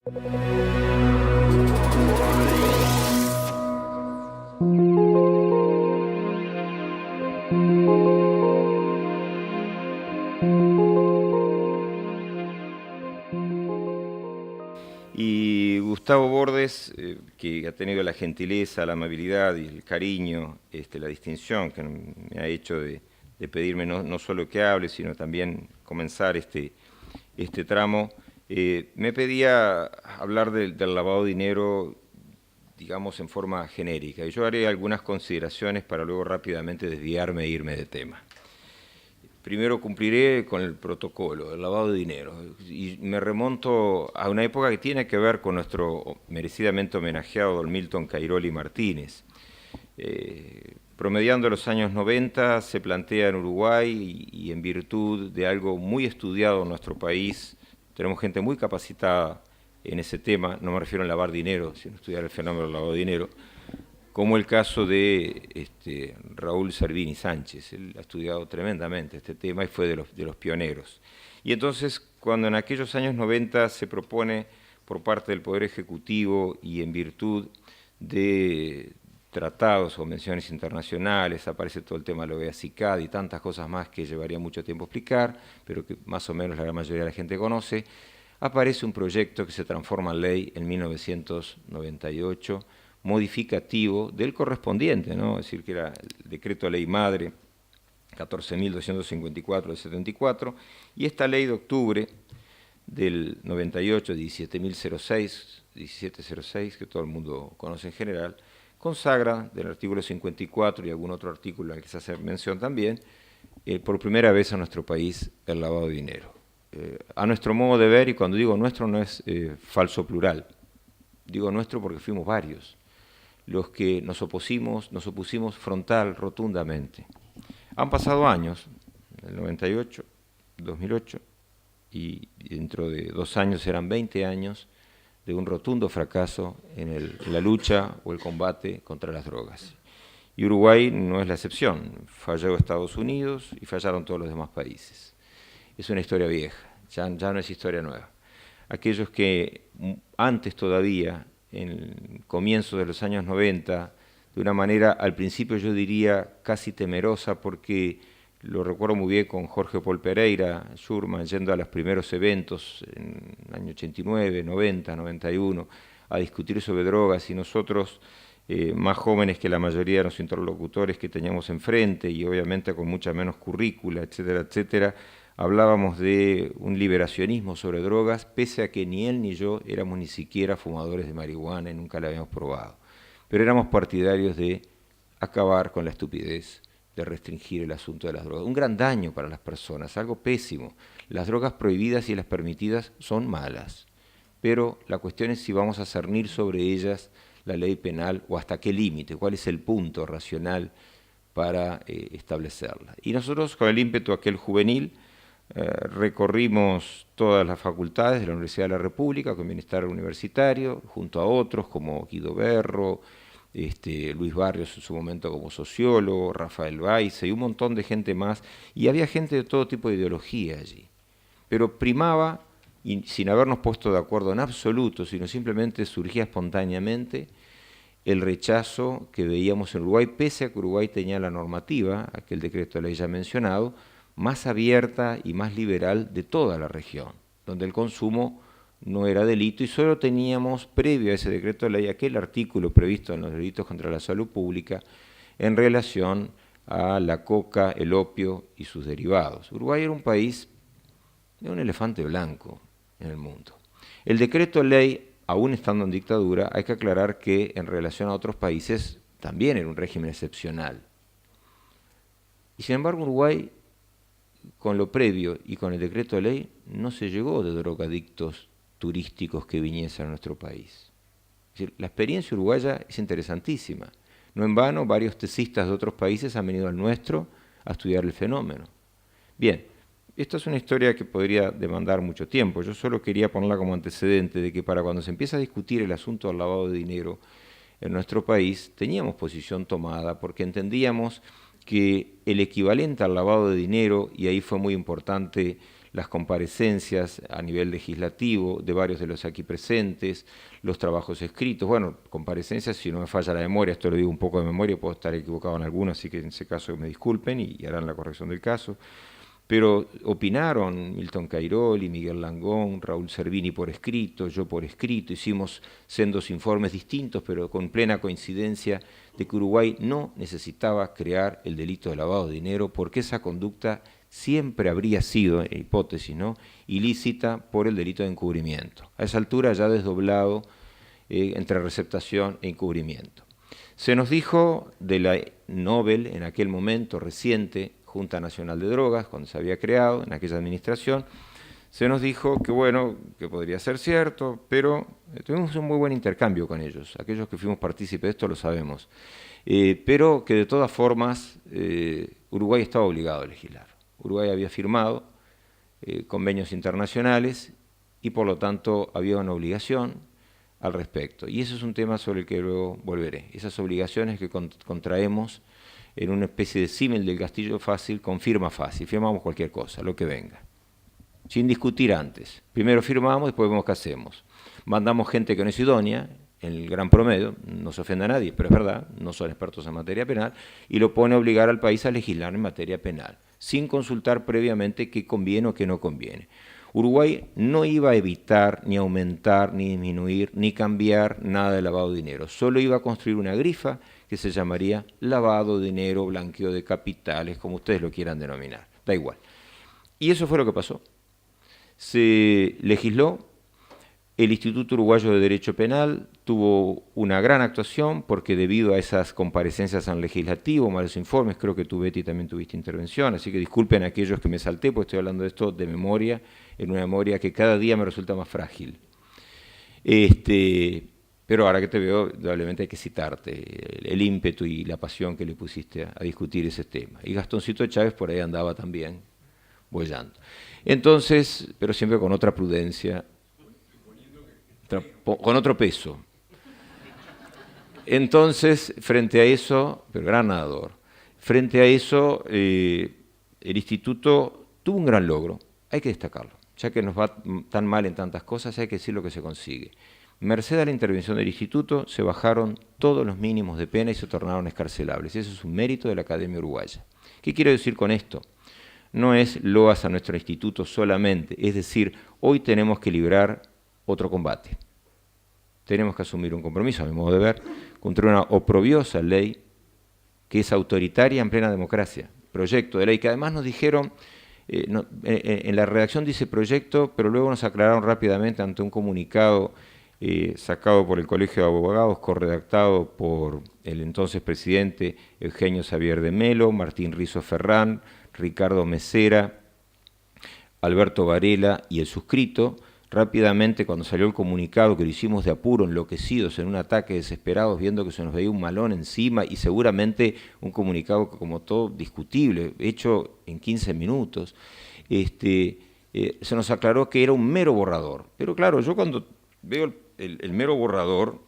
Y Gustavo Bordes, que ha tenido la gentileza, la amabilidad y el cariño, la distinción que me ha hecho de pedirme no solo que hable, sino también comenzar este tramo, me pedía hablar del lavado de dinero, digamos, en forma genérica. Y yo haré algunas consideraciones para luego rápidamente desviarme e irme de tema. Primero cumpliré con el protocolo, el lavado de dinero, y me remonto a una época que tiene que ver con nuestro merecidamente homenajeado don Milton Cairoli Martínez. Promediando los años 90 se plantea en Uruguay y en virtud de algo muy estudiado en nuestro país, tenemos gente muy capacitada en ese tema, no me refiero a lavar dinero, sino a estudiar el fenómeno del lavado de dinero, como el caso de Raúl Servini Sánchez. Él ha estudiado tremendamente este tema y fue de los pioneros. Y entonces, cuando en aquellos años 90 se propone por parte del Poder Ejecutivo y en virtud de tratados o convenciones internacionales, aparece todo el tema de la OEA-CICAD y tantas cosas más que llevaría mucho tiempo explicar, pero que más o menos la gran mayoría de la gente conoce, aparece un proyecto que se transforma en ley en 1998, modificativo del correspondiente, ¿no? Es decir, que era el decreto de ley madre 14.254 del 74, y esta ley de octubre del 98, 1706, que todo el mundo conoce en general, consagra del artículo 54 y algún otro artículo al que se hace mención también, por primera vez en nuestro país el lavado de dinero. A nuestro modo de ver, y cuando digo nuestro no es falso plural, digo nuestro porque fuimos varios los que nos opusimos frontal, rotundamente. Han pasado años, el 98, 2008, y dentro de 2 años serán 20 años de un rotundo fracaso en la lucha o el combate contra las drogas. Y Uruguay no es la excepción. Falló Estados Unidos y fallaron todos los demás países. Es una historia vieja, ya no es historia nueva. Aquellos que antes todavía, en comienzos de los años 90, de una manera al principio yo diría casi temerosa, porque lo recuerdo muy bien con Jorge Paul Pereira, Schurman, yendo a los primeros eventos en el año 89, 90, 91, a discutir sobre drogas, y nosotros, más jóvenes que la mayoría de los interlocutores que teníamos enfrente, y obviamente con mucha menos currícula, etcétera, etcétera, hablábamos de un liberacionismo sobre drogas, pese a que ni él ni yo éramos ni siquiera fumadores de marihuana y nunca la habíamos probado. Pero éramos partidarios de acabar con la estupidez de restringir el asunto de las drogas. Un gran daño para las personas, algo pésimo. Las drogas prohibidas y las permitidas son malas, pero la cuestión es si vamos a cernir sobre ellas la ley penal o hasta qué límite, cuál es el punto racional para establecerla. Y nosotros, con el ímpetu aquel juvenil, recorrimos todas las facultades de la Universidad de la República con bienestar universitario, junto a otros como Guido Berro, Luis Barrios en su momento como sociólogo, Rafael Baize y un montón de gente más, y había gente de todo tipo de ideología allí. Pero primaba, y sin habernos puesto de acuerdo en absoluto, sino simplemente surgía espontáneamente, el rechazo que veíamos en Uruguay, pese a que Uruguay tenía la normativa, aquel decreto de ley ya mencionado, más abierta y más liberal de toda la región, donde el consumo no era delito y solo teníamos, previo a ese decreto de ley, aquel artículo previsto en los delitos contra la salud pública en relación a la coca, el opio y sus derivados. Uruguay era un país de un elefante blanco en el mundo. El decreto de ley, aún estando en dictadura, hay que aclarar que en relación a otros países también era un régimen excepcional. Y sin embargo Uruguay, con lo previo y con el decreto de ley, no se llegó de drogadictos turísticos que viniesen a nuestro país. Es decir, la experiencia uruguaya es interesantísima. No en vano, varios tesistas de otros países han venido al nuestro a estudiar el fenómeno. Bien, esta es una historia que podría demandar mucho tiempo. Yo solo quería ponerla como antecedente de que para cuando se empieza a discutir el asunto del lavado de dinero en nuestro país, teníamos posición tomada porque entendíamos que el equivalente al lavado de dinero, y ahí fue muy importante las comparecencias a nivel legislativo de varios de los aquí presentes, los trabajos escritos, bueno, comparecencias, si no me falla la memoria, esto lo digo un poco de memoria, puedo estar equivocado en algunos, así que en ese caso me disculpen y harán la corrección del caso. Pero opinaron Milton Cairoli, Miguel Langón, Raúl Servini por escrito, yo por escrito, hicimos sendos informes distintos, pero con plena coincidencia de que Uruguay no necesitaba crear el delito de lavado de dinero, porque esa conducta siempre habría sido, en hipótesis, ¿no?, ilícita por el delito de encubrimiento. A esa altura ya desdoblado entre receptación e encubrimiento. Se nos dijo de la Nobel, en aquel momento reciente, Junta Nacional de Drogas, cuando se había creado en aquella administración, se nos dijo que bueno, que podría ser cierto, pero tuvimos un muy buen intercambio con ellos. Aquellos que fuimos partícipes de esto lo sabemos. Pero que de todas formas Uruguay estaba obligado a legislar. Uruguay había firmado convenios internacionales y por lo tanto había una obligación al respecto. Y eso es un tema sobre el que luego volveré. Esas obligaciones que contraemos en una especie de símil del castillo fácil con firma fácil. Firmamos cualquier cosa, lo que venga, sin discutir antes. Primero firmamos, después vemos qué hacemos. Mandamos gente que no es idónea, en el gran promedio, no se ofende a nadie, pero es verdad, no son expertos en materia penal, y lo pone a obligar al país a legislar en materia penal, sin consultar previamente qué conviene o qué no conviene. Uruguay no iba a evitar, ni aumentar, ni disminuir, ni cambiar nada de lavado de dinero. Solo iba a construir una grifa que se llamaría lavado de dinero, blanqueo de capitales, como ustedes lo quieran denominar. Da igual. Y eso fue lo que pasó. Se legisló. El Instituto Uruguayo de Derecho Penal tuvo una gran actuación porque debido a esas comparecencias en legislativo, malos informes, creo que tú, Betty, también tuviste intervención, así que disculpen a aquellos que me salté, porque estoy hablando de esto de memoria, en una memoria que cada día me resulta más frágil. Pero ahora que te veo, probablemente hay que citarte el ímpetu y la pasión que le pusiste a discutir ese tema. Y Gastoncito Chávez por ahí andaba también, boyando. Entonces, pero siempre con otra prudencia, con otro peso. Entonces, frente a eso, pero gran nadador, frente a eso, el Instituto tuvo un gran logro, hay que destacarlo, ya que nos va tan mal en tantas cosas, hay que decir lo que se consigue. Merced a la intervención del Instituto, se bajaron todos los mínimos de pena y se tornaron excarcelables. Eso es un mérito de la Academia Uruguaya. ¿Qué quiero decir con esto? No es loas a nuestro instituto solamente, es decir, hoy tenemos que librar otro combate. Tenemos que asumir un compromiso, a mi modo de ver, contra una oprobiosa ley que es autoritaria en plena democracia. Proyecto de ley que además nos dijeron, en la redacción dice proyecto, pero luego nos aclararon rápidamente ante un comunicado sacado por el Colegio de Abogados, corredactado por el entonces presidente Eugenio Xavier de Melo, Martín Rizo Ferrán, Ricardo Mesera, Alberto Varela y el suscrito. Rápidamente, cuando salió el comunicado, que lo hicimos de apuro, enloquecidos, en un ataque desesperados, viendo que se nos veía un malón encima y seguramente un comunicado como todo discutible, hecho en 15 minutos, se nos aclaró que era un mero borrador. Pero claro, yo cuando veo el mero borrador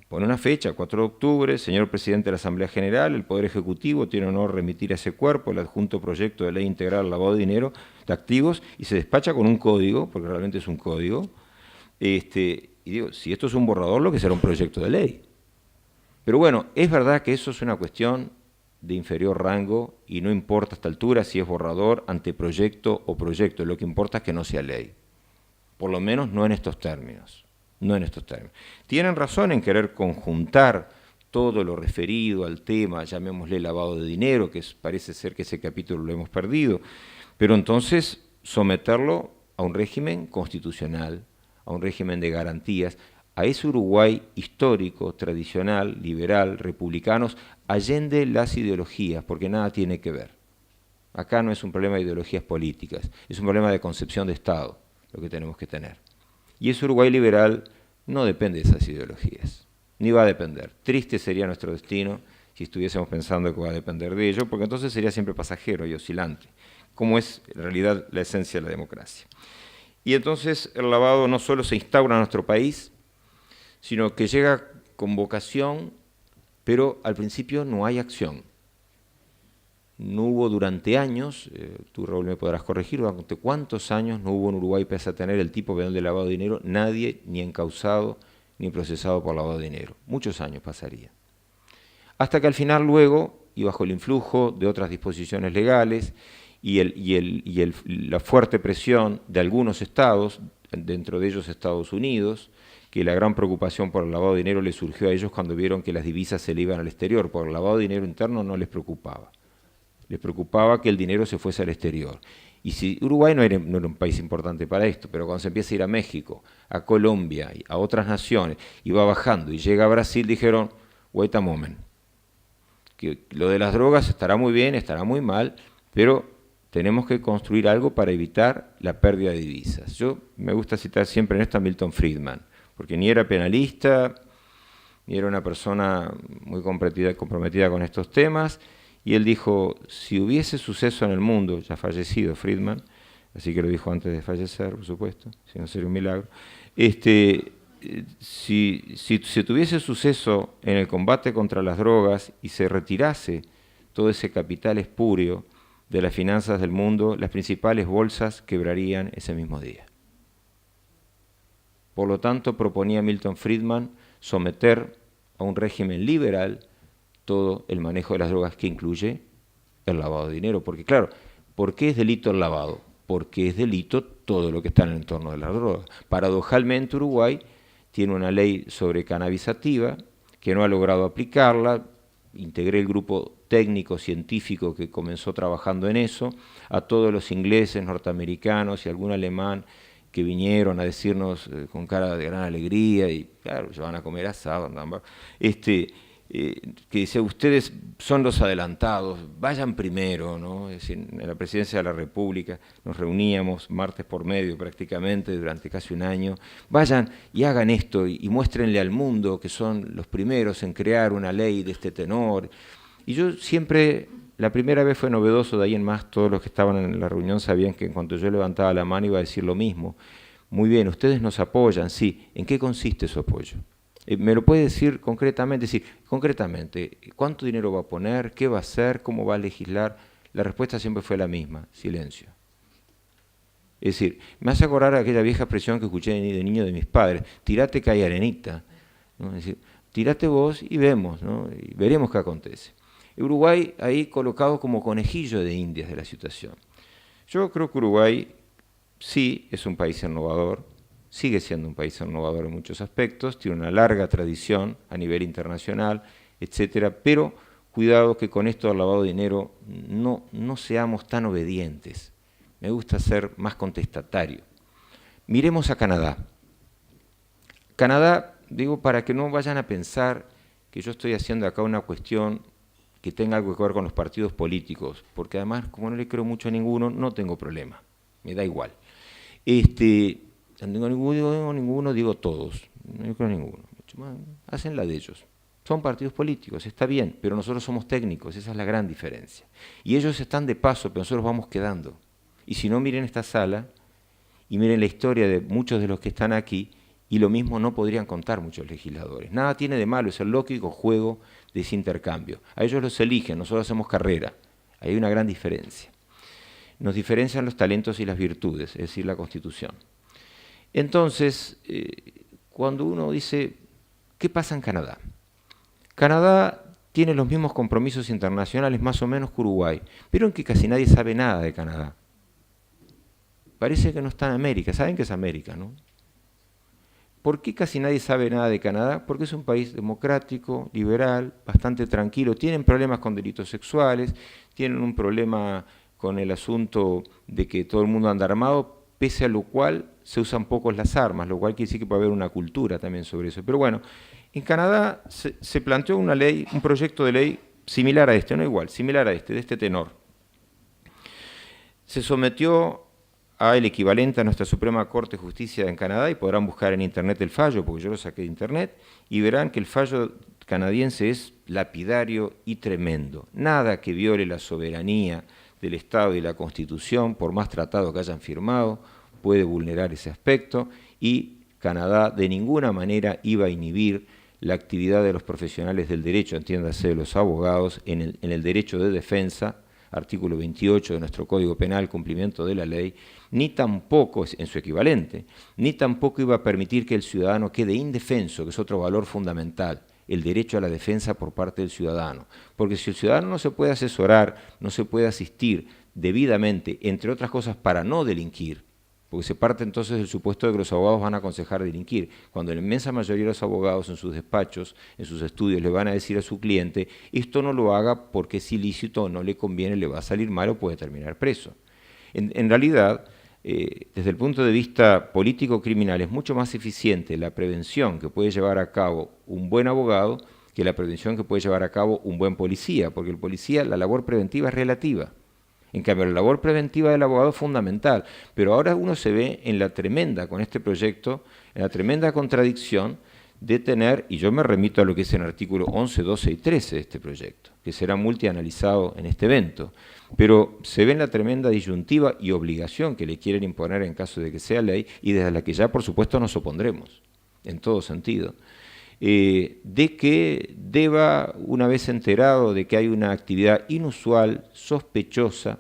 pone una fecha, 4 de octubre, señor presidente de la Asamblea General, el Poder Ejecutivo tiene honor remitir a ese cuerpo el adjunto proyecto de ley integral al lavado de dinero de activos y se despacha con un código, porque realmente es un código, y digo, si esto es un borrador, lo que será un proyecto de ley. Pero bueno, es verdad que eso es una cuestión de inferior rango y no importa a esta altura si es borrador, anteproyecto o proyecto, lo que importa es que no sea ley, por lo menos no en estos términos. No en estos términos. Tienen razón en querer conjuntar todo lo referido al tema, llamémosle lavado de dinero, que parece ser que ese capítulo lo hemos perdido, pero entonces someterlo a un régimen constitucional, a un régimen de garantías, a ese Uruguay histórico, tradicional, liberal, republicanos, allende las ideologías, porque nada tiene que ver. Acá no es un problema de ideologías políticas, es un problema de concepción de Estado, lo que tenemos que tener. Y ese Uruguay liberal no depende de esas ideologías, ni va a depender. Triste sería nuestro destino si estuviésemos pensando que va a depender de ello, porque entonces sería siempre pasajero y oscilante, como es en realidad la esencia de la democracia. Y entonces el lavado no solo se instaura en nuestro país, sino que llega con vocación, pero al principio no hay acción. no hubo durante años, tú Raúl me podrás corregir, durante cuántos años no hubo en Uruguay, pese a tener el tipo penal de lavado de dinero, nadie ni encausado ni procesado por lavado de dinero. Muchos años pasaría. Hasta que al final luego, y bajo el influjo de otras disposiciones legales y la fuerte presión de algunos estados, dentro de ellos Estados Unidos, que la gran preocupación por el lavado de dinero les surgió a ellos cuando vieron que las divisas se le iban al exterior, porque el lavado de dinero interno no les preocupaba. Les preocupaba que el dinero se fuese al exterior. Y si Uruguay no era un país importante para esto, pero cuando se empieza a ir a México, a Colombia, a otras naciones, y va bajando y llega a Brasil, dijeron, wait a moment, que lo de las drogas estará muy bien, estará muy mal, pero tenemos que construir algo para evitar la pérdida de divisas. Yo me gusta citar siempre en esto a Milton Friedman, porque ni era penalista, ni era una persona muy comprometida con estos temas, y él dijo, si hubiese suceso en el mundo, ya fallecido Friedman, así que lo dijo antes de fallecer, por supuesto, si no sería un milagro, si tuviese suceso en el combate contra las drogas y se retirase todo ese capital espurio de las finanzas del mundo, las principales bolsas quebrarían ese mismo día. Por lo tanto, proponía Milton Friedman someter a un régimen liberal todo el manejo de las drogas, que incluye el lavado de dinero. Porque claro, ¿por qué es delito el lavado? Porque es delito todo lo que está en el entorno de las drogas. Paradojalmente, Uruguay tiene una ley sobre cannabis sativa que no ha logrado aplicarla. Integré el grupo técnico científico que comenzó trabajando en eso, a todos los ingleses, norteamericanos y algún alemán que vinieron a decirnos con cara de gran alegría, y claro, se van a comer asado, que dice, ustedes son los adelantados, vayan primero, ¿no? Es decir, en la Presidencia de la República nos reuníamos martes por medio prácticamente durante casi un año, vayan y hagan esto y muéstrenle al mundo que son los primeros en crear una ley de este tenor. Y yo siempre, la primera vez fue novedoso, de ahí en más todos los que estaban en la reunión sabían que en cuanto yo levantaba la mano iba a decir lo mismo. Muy bien, ustedes nos apoyan, sí, ¿en qué consiste su apoyo? ¿Me lo puede decir concretamente? Es decir, concretamente, ¿cuánto dinero va a poner? ¿Qué va a hacer? ¿Cómo va a legislar? La respuesta siempre fue la misma, silencio. Es decir, me hace acordar aquella vieja expresión que escuché de niño de mis padres, tirate que hay arenita, ¿no? Es decir, tirate vos y vemos, ¿no? Y veremos qué acontece. Uruguay ahí colocado como conejillo de indias de la situación. Yo creo que Uruguay sí es un país innovador, sigue siendo un país innovador en muchos aspectos, tiene una larga tradición a nivel internacional, etcétera, pero cuidado que con esto del lavado de dinero no seamos tan obedientes. Me gusta ser más contestatario. Miremos a Canadá. Canadá, digo, para que no vayan a pensar que yo estoy haciendo acá una cuestión que tenga algo que ver con los partidos políticos, porque además, como no le creo mucho a ninguno, no tengo problema, me da igual. No digo ninguno, digo todos, no creo ninguno. Hacen la de ellos. Son partidos políticos, está bien, pero nosotros somos técnicos, esa es la gran diferencia. Y ellos están de paso, pero nosotros vamos quedando. Y si no, miren esta sala y miren la historia de muchos de los que están aquí, y lo mismo no podrían contar muchos legisladores. Nada tiene de malo, es el lógico juego de ese intercambio. A ellos los eligen, nosotros hacemos carrera. Ahí hay una gran diferencia. Nos diferencian los talentos y las virtudes, es decir, la Constitución. Entonces, cuando uno dice, ¿qué pasa en Canadá? Canadá tiene los mismos compromisos internacionales más o menos que Uruguay, pero en que casi nadie sabe nada de Canadá. Parece que no está en América, saben que es América, ¿no? ¿Por qué casi nadie sabe nada de Canadá? Porque es un país democrático, liberal, bastante tranquilo. Tienen problemas con delitos sexuales, tienen un problema con el asunto de que todo el mundo anda armado, pese a lo cual se usan pocos las armas, lo cual quiere decir que puede haber una cultura también sobre eso. Pero bueno, en Canadá se planteó una ley, un proyecto de ley similar a este, no igual, similar a este, de este tenor. Se sometió al equivalente a nuestra Suprema Corte de Justicia en Canadá, y podrán buscar en internet el fallo, porque yo lo saqué de internet, y verán que el fallo canadiense es lapidario y tremendo. Nada que viole la soberanía del Estado y la Constitución, por más tratado que hayan firmado, puede vulnerar ese aspecto, y Canadá de ninguna manera iba a inhibir la actividad de los profesionales del derecho, entiéndase de los abogados, en el derecho de defensa artículo 28 de nuestro Código Penal, cumplimiento de la ley, ni tampoco, en su equivalente, ni tampoco iba a permitir que el ciudadano quede indefenso, que es otro valor fundamental, el derecho a la defensa por parte del ciudadano. Porque si el ciudadano no se puede asesorar, no se puede asistir debidamente, entre otras cosas para no delinquir, porque se parte entonces del supuesto de que los abogados van a aconsejar delinquir, cuando la inmensa mayoría de los abogados en sus despachos, en sus estudios, le van a decir a su cliente, esto no lo haga porque es ilícito, no le conviene, le va a salir mal o puede terminar preso. En realidad, desde el punto de vista político-criminal, es mucho más eficiente la prevención que puede llevar a cabo un buen abogado que la prevención que puede llevar a cabo un buen policía, porque el policía, la labor preventiva es relativa. En cambio, la labor preventiva del abogado es fundamental, pero ahora uno se ve en la tremenda, con este proyecto, en la tremenda contradicción de tener, y yo me remito a lo que es en el artículo 11, 12 y 13 de este proyecto, que será multianalizado en este evento, pero se ve en la tremenda disyuntiva y obligación que le quieren imponer en caso de que sea ley, y desde la que ya por supuesto nos opondremos, en todo sentido, de que deba, una vez enterado de que hay una actividad inusual, sospechosa,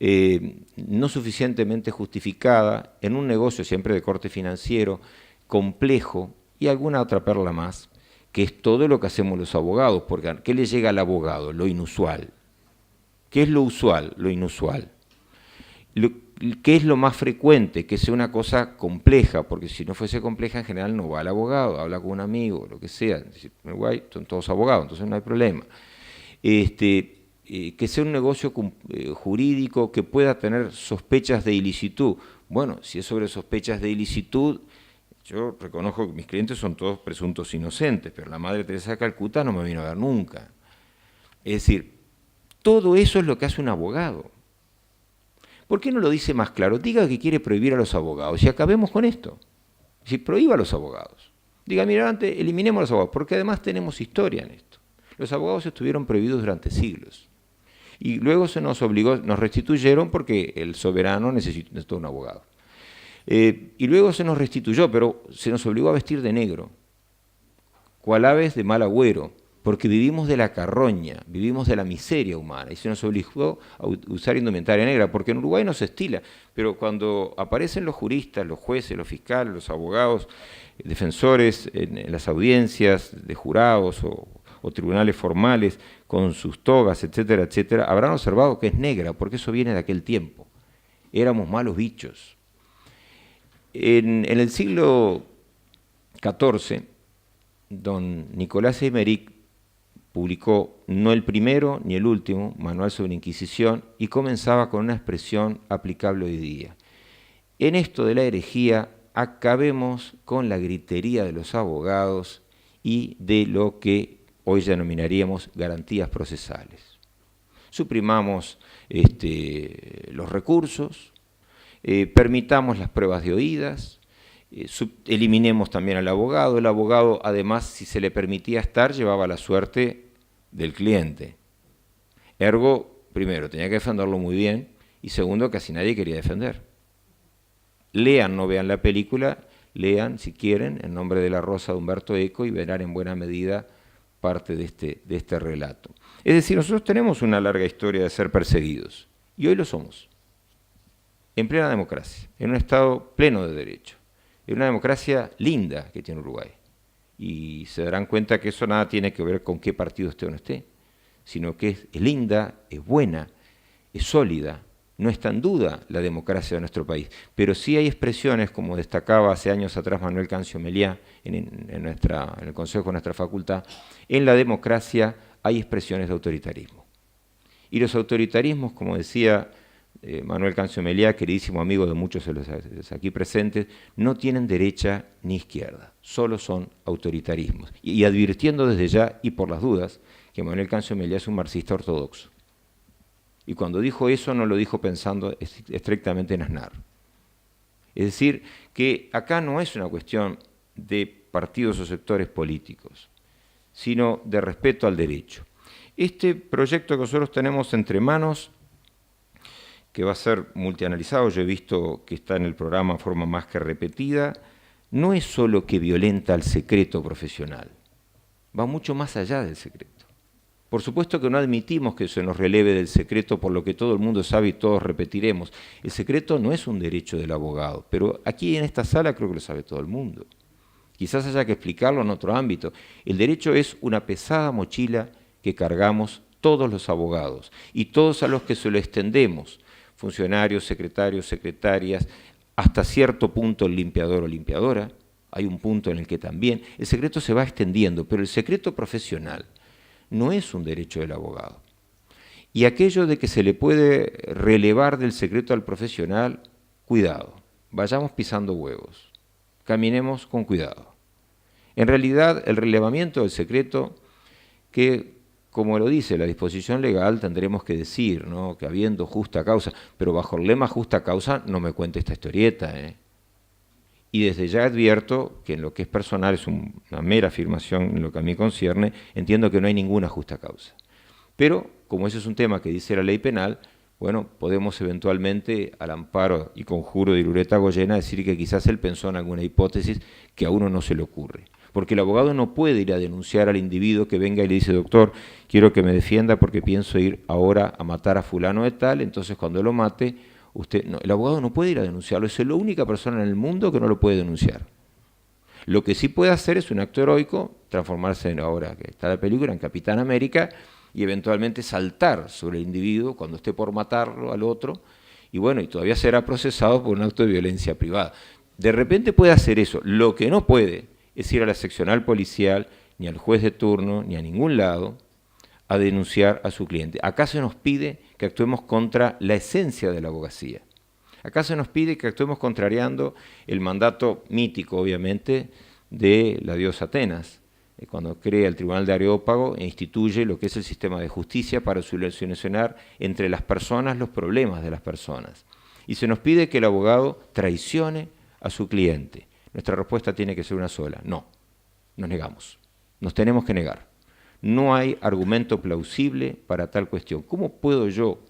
no suficientemente justificada, en un negocio siempre de corte financiero, complejo, y alguna otra perla más, que es todo lo que hacemos los abogados, porque ¿qué le llega al abogado? Lo inusual. ¿Qué es lo usual? Lo inusual. ¿Qué es lo más frecuente? Que sea una cosa compleja, porque si no fuese compleja en general no va al abogado, habla con un amigo, lo que sea. En Uruguay son todos abogados, entonces no hay problema. Que sea un negocio jurídico que pueda tener sospechas de ilicitud. Bueno, si es sobre sospechas de ilicitud, yo reconozco que mis clientes son todos presuntos inocentes, pero la Madre Teresa de Calcuta no me vino a ver nunca. Es decir, todo eso es lo que hace un abogado. ¿Por qué no lo dice más claro? Diga que quiere prohibir a los abogados y acabemos con esto. Si prohíba a los abogados. Diga, mira, antes eliminemos a los abogados, porque además tenemos historia en esto. Los abogados estuvieron prohibidos durante siglos. Y luego se nos obligó, nos restituyeron porque el soberano necesitó un abogado. Y luego se nos restituyó, pero se nos obligó a vestir de negro, cual aves de mal agüero, porque vivimos de la carroña, vivimos de la miseria humana, y se nos obligó a usar indumentaria negra, porque en Uruguay no se estila, pero cuando aparecen los juristas, los jueces, los fiscales, los abogados, defensores en las audiencias de jurados o tribunales formales, con sus togas, etcétera, etcétera, habrán observado que es negra, porque eso viene de aquel tiempo. Éramos malos bichos. En el siglo XIV, don Nicolás Eymerich publicó no el primero ni el último manual sobre Inquisición y comenzaba con una expresión aplicable hoy día. En esto de la herejía, acabemos con la gritería de los abogados y de lo que hoy denominaríamos garantías procesales. Suprimamos los recursos, permitamos las pruebas de oídas, eliminemos también al abogado. El abogado, además, si se le permitía estar, llevaba la suerte del cliente. Ergo, primero, tenía que defenderlo muy bien, y segundo, casi nadie quería defender. Lean, no vean la película, lean, si quieren, En nombre de la rosa de Humberto Eco y verán en buena medida parte de este relato. Es decir, nosotros tenemos una larga historia de ser perseguidos, y hoy lo somos, en plena democracia, en un Estado pleno de derecho, en una democracia linda que tiene Uruguay. Y se darán cuenta que eso nada tiene que ver con qué partido esté o no esté, sino que es linda, es buena, es sólida. No está en duda la democracia de nuestro país, pero sí hay expresiones, como destacaba hace años atrás Manuel Cancio Meliá en el Consejo de nuestra facultad, en la democracia hay expresiones de autoritarismo. Y los autoritarismos, como decía Manuel Cancio Meliá, queridísimo amigo de muchos de los aquí presentes, no tienen derecha ni izquierda, solo son autoritarismos. Y advirtiendo desde ya, y por las dudas, que Manuel Cancio Meliá es un marxista ortodoxo. Y cuando dijo eso no lo dijo pensando estrictamente en Aznar. Es decir, que acá no es una cuestión de partidos o sectores políticos, sino de respeto al derecho. Este proyecto que nosotros tenemos entre manos, que va a ser multianalizado, yo he visto que está en el programa en forma más que repetida, no es solo que violenta el secreto profesional, va mucho más allá del secreto. Por supuesto que no admitimos que se nos releve del secreto por lo que todo el mundo sabe y todos repetiremos. El secreto no es un derecho del abogado, pero aquí en esta sala creo que lo sabe todo el mundo. Quizás haya que explicarlo en otro ámbito. El derecho es una pesada mochila que cargamos todos los abogados y todos a los que se lo extendemos, funcionarios, secretarios, secretarias, hasta cierto punto el limpiador o limpiadora. Hay un punto en el que también el secreto se va extendiendo, pero el secreto profesional no es un derecho del abogado. Y aquello de que se le puede relevar del secreto al profesional, cuidado, vayamos pisando huevos, caminemos con cuidado. En realidad, el relevamiento del secreto, que como lo dice la disposición legal, tendremos que decir, ¿no?, que habiendo justa causa, pero bajo el lema justa causa no me cuente esta historieta, Y desde ya advierto que en lo que es personal, es una mera afirmación en lo que a mí concierne, entiendo que no hay ninguna justa causa. Pero, como ese es un tema que dice la ley penal, bueno, podemos eventualmente, al amparo y conjuro de Irureta Goyena, decir que quizás él pensó en alguna hipótesis que a uno no se le ocurre. Porque el abogado no puede ir a denunciar al individuo que venga y le dice, doctor, quiero que me defienda porque pienso ir ahora a matar a fulano de tal, entonces cuando lo mate, el abogado no puede ir a denunciarlo, es la única persona en el mundo que no lo puede denunciar. Lo que sí puede hacer es un acto heroico, transformarse en, ahora que está la película, en Capitán América, y eventualmente saltar sobre el individuo cuando esté por matarlo al otro, y bueno, y todavía será procesado por un acto de violencia privada. De repente puede hacer eso. Lo que no puede es ir a la seccional policial, ni al juez de turno, ni a ningún lado, a denunciar a su cliente. Acá se nos pide que actuemos contra la esencia de la abogacía. Acá se nos pide que actuemos contrariando el mandato mítico, obviamente, de la diosa Atenas, cuando crea el Tribunal de Areópago e instituye lo que es el sistema de justicia para solucionar entre las personas los problemas de las personas. Y se nos pide que el abogado traicione a su cliente. Nuestra respuesta tiene que ser una sola: no, nos negamos, nos tenemos que negar. No hay argumento plausible para tal cuestión. ¿Cómo puedo yo,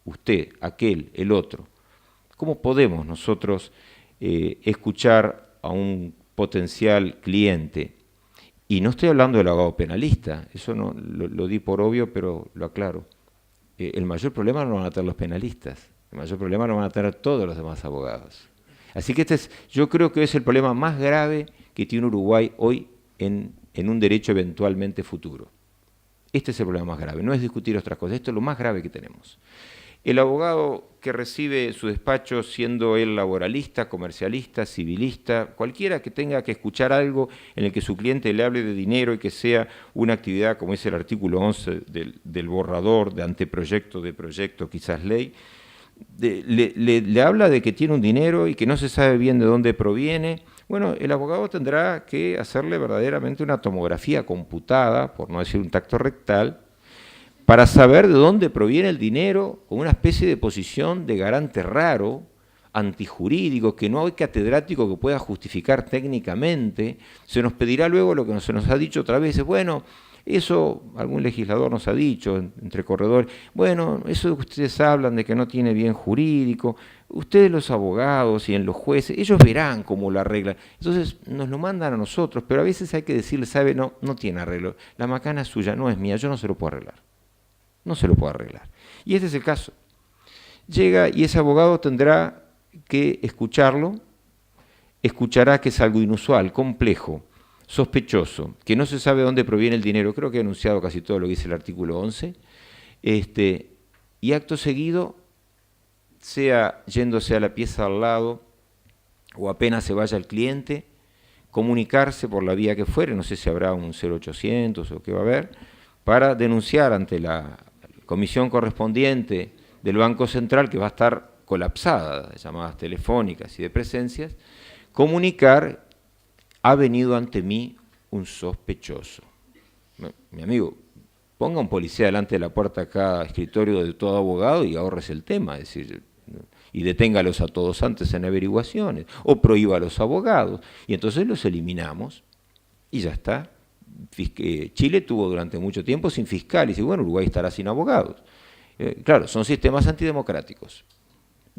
usted, aquel, el otro, cómo podemos nosotros escuchar a un potencial cliente? Y no estoy hablando del abogado penalista, eso no lo di por obvio, pero lo aclaro. El mayor problema no lo van a tener los penalistas, el mayor problema lo van a tener todos los demás abogados. Así que yo creo que es el problema más grave que tiene Uruguay hoy en un derecho eventualmente futuro. Este es el problema más grave, no es discutir otras cosas, esto es lo más grave que tenemos. El abogado que recibe su despacho, siendo él laboralista, comercialista, civilista, cualquiera que tenga que escuchar algo en el que su cliente le hable de dinero y que sea una actividad, como es el artículo 11 del borrador de anteproyecto de proyecto, quizás ley, le habla de que tiene un dinero y que no se sabe bien de dónde proviene. Bueno, el abogado tendrá que hacerle verdaderamente una tomografía computada, por no decir un tacto rectal, para saber de dónde proviene el dinero, con una especie de posición de garante raro, antijurídico, que no hay catedrático que pueda justificar técnicamente. Se nos pedirá luego lo que se nos ha dicho otra vez, bueno, eso algún legislador nos ha dicho, entre corredores, bueno, eso que ustedes hablan de que no tiene bien jurídico, ustedes los abogados y en los jueces, ellos verán cómo lo arreglan. Entonces nos lo mandan a nosotros, pero a veces hay que decirle, sabe, no tiene arreglo, la macana es suya, no es mía, yo no se lo puedo arreglar. No se lo puede arreglar. Y este es el caso. Llega y ese abogado tendrá que escucharlo, escuchará que es algo inusual, complejo, sospechoso, que no se sabe de dónde proviene el dinero, creo que he anunciado casi todo lo que dice el artículo 11, y acto seguido, sea yéndose a la pieza al lado o apenas se vaya el cliente, comunicarse por la vía que fuere, no sé si habrá un 0800 o qué va a haber, para denunciar ante la comisión correspondiente del Banco Central, que va a estar colapsada de llamadas telefónicas y de presencias, comunicar: ha venido ante mí un sospechoso. Mi amigo, ponga un policía delante de la puerta a cada escritorio de todo abogado y ahorres el tema, es decir, y deténgalos a todos antes en averiguaciones, o prohíba a los abogados, y entonces los eliminamos y ya está. Chile tuvo durante mucho tiempo sin fiscal, y dice, bueno, Uruguay estará sin abogados. Claro, son sistemas antidemocráticos.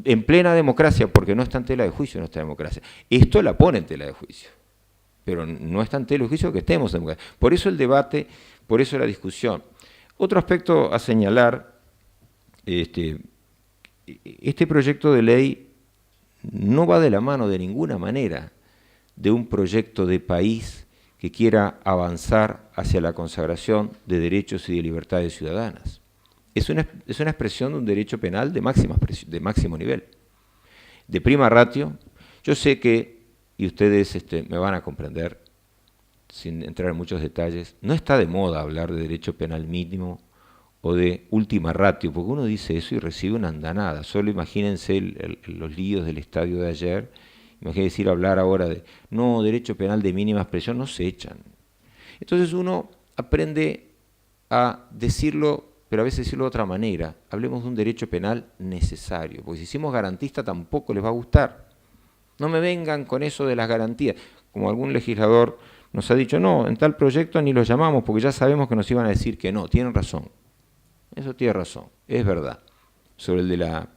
En plena democracia, porque no está en tela de juicio nuestra democracia. Esto la pone en tela de juicio, pero no está en tela de juicio que estemos en democracia. Por eso el debate, por eso la discusión. Otro aspecto a señalar, este proyecto de ley no va de la mano de ninguna manera de un proyecto de país que quiera avanzar hacia la consagración de derechos y de libertades ciudadanas. Es una expresión de un derecho penal de máximo nivel. De prima ratio, yo sé que, y ustedes me van a comprender, sin entrar en muchos detalles, no está de moda hablar de derecho penal mínimo o de última ratio, porque uno dice eso y recibe una andanada. Solo imagínense los líos del estadio de ayer, imagínense hablar ahora de, no, derecho penal de mínima expresión, no se echan. Entonces uno aprende a decirlo, pero a veces decirlo de otra manera. Hablemos de un derecho penal necesario, porque si hicimos garantista tampoco les va a gustar. No me vengan con eso de las garantías. Como algún legislador nos ha dicho, no, en tal proyecto ni los llamamos porque ya sabemos que nos iban a decir que no. Tienen razón. Eso tiene razón, es verdad. Sobre el de la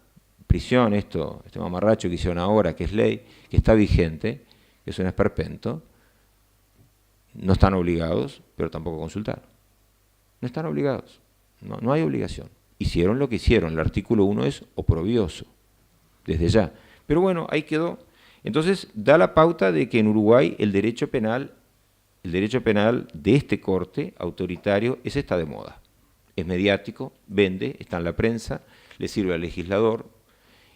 prisión, este mamarracho que hicieron ahora, que es ley, que está vigente, que es un esperpento, no están obligados, pero tampoco consultaron. No están obligados, no hay obligación. Hicieron lo que hicieron, el artículo 1 es oprobioso, desde ya. Pero bueno, ahí quedó. Entonces, da la pauta de que en Uruguay el derecho penal de este corte autoritario está de moda. Es mediático, vende, está en la prensa, le sirve al legislador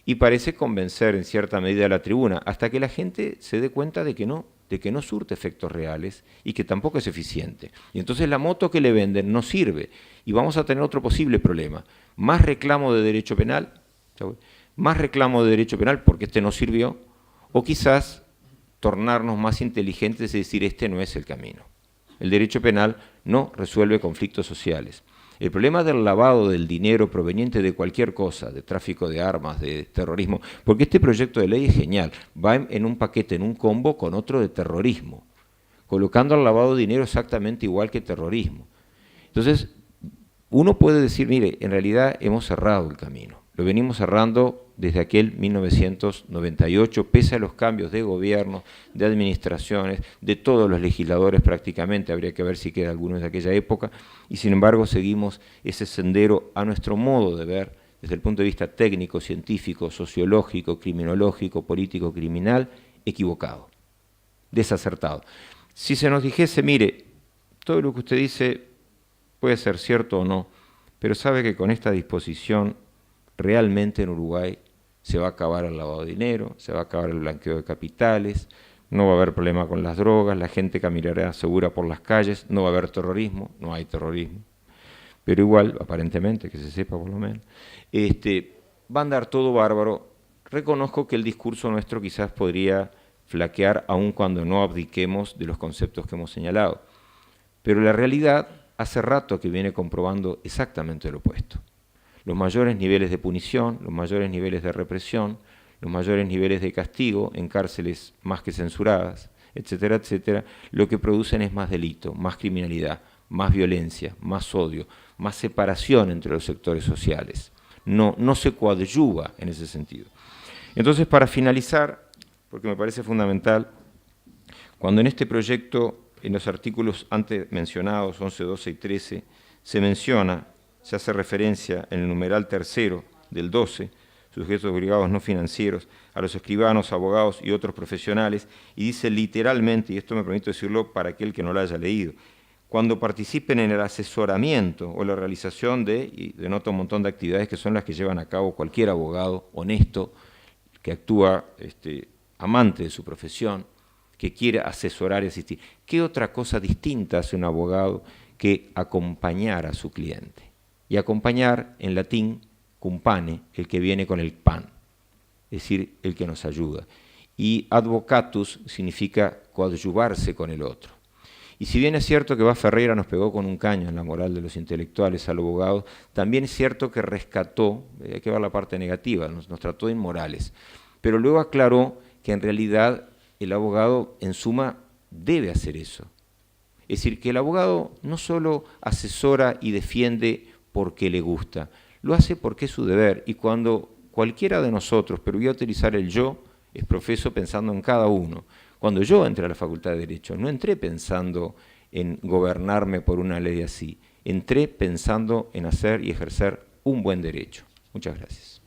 y parece convencer en cierta medida a la tribuna, hasta que la gente se dé cuenta de que no surte efectos reales y que tampoco es eficiente. Y entonces la moto que le venden no sirve y vamos a tener otro posible problema. Más reclamo de derecho penal, porque este no sirvió, o quizás tornarnos más inteligentes y decir este no es el camino. El derecho penal no resuelve conflictos sociales. El problema del lavado del dinero proveniente de cualquier cosa, de tráfico de armas, de terrorismo, porque este proyecto de ley es genial, va en un paquete, en un combo con otro de terrorismo, colocando al lavado de dinero exactamente igual que terrorismo. Entonces, uno puede decir, mire, en realidad hemos cerrado el camino, lo venimos cerrando desde aquel 1998, pese a los cambios de gobierno, de administraciones, de todos los legisladores prácticamente, habría que ver si queda alguno de aquella época, y sin embargo seguimos ese sendero a nuestro modo de ver, desde el punto de vista técnico, científico, sociológico, criminológico, político, criminal, equivocado, desacertado. Si se nos dijese, mire, todo lo que usted dice puede ser cierto o no, pero sabe que con esta disposición realmente en Uruguay se va a acabar el lavado de dinero, se va a acabar el blanqueo de capitales, no va a haber problema con las drogas, la gente caminará segura por las calles, no va a haber terrorismo, no hay terrorismo, pero igual, aparentemente, que se sepa por lo menos, va a andar todo bárbaro. Reconozco que el discurso nuestro quizás podría flaquear aun cuando no abdiquemos de los conceptos que hemos señalado, pero la realidad hace rato que viene comprobando exactamente lo opuesto. Los mayores niveles de punición, los mayores niveles de represión, los mayores niveles de castigo en cárceles más que censuradas, etcétera, etcétera, lo que producen es más delito, más criminalidad, más violencia, más odio, más separación entre los sectores sociales. No se coadyuva en ese sentido. Entonces, para finalizar, porque me parece fundamental, cuando en este proyecto, en los artículos antes mencionados, 11, 12 y 13, se menciona, se hace referencia en el numeral tercero del 12, sujetos obligados no financieros, a los escribanos, abogados y otros profesionales, y dice literalmente, y esto me permito decirlo para aquel que no lo haya leído, cuando participen en el asesoramiento o la realización de, y denota un montón de actividades que son las que llevan a cabo cualquier abogado honesto, que actúa amante de su profesión, que quiere asesorar y asistir. ¿Qué otra cosa distinta hace un abogado que acompañar a su cliente? Y acompañar, en latín, cumpane, el que viene con el pan, es decir, el que nos ayuda. Y advocatus significa coadyuvarse con el otro. Y si bien es cierto que Ferreira nos pegó con un caño en la moral de los intelectuales al abogado, también es cierto que rescató, hay que ver la parte negativa, nos trató de inmorales, pero luego aclaró que en realidad el abogado, en suma, debe hacer eso. Es decir, que el abogado no solo asesora y defiende porque le gusta, lo hace porque es su deber, y cuando cualquiera de nosotros, pero voy a utilizar el yo, es profeso pensando en cada uno. Cuando yo entré a la Facultad de Derecho, no entré pensando en gobernarme por una ley así, entré pensando en hacer y ejercer un buen derecho. Muchas gracias.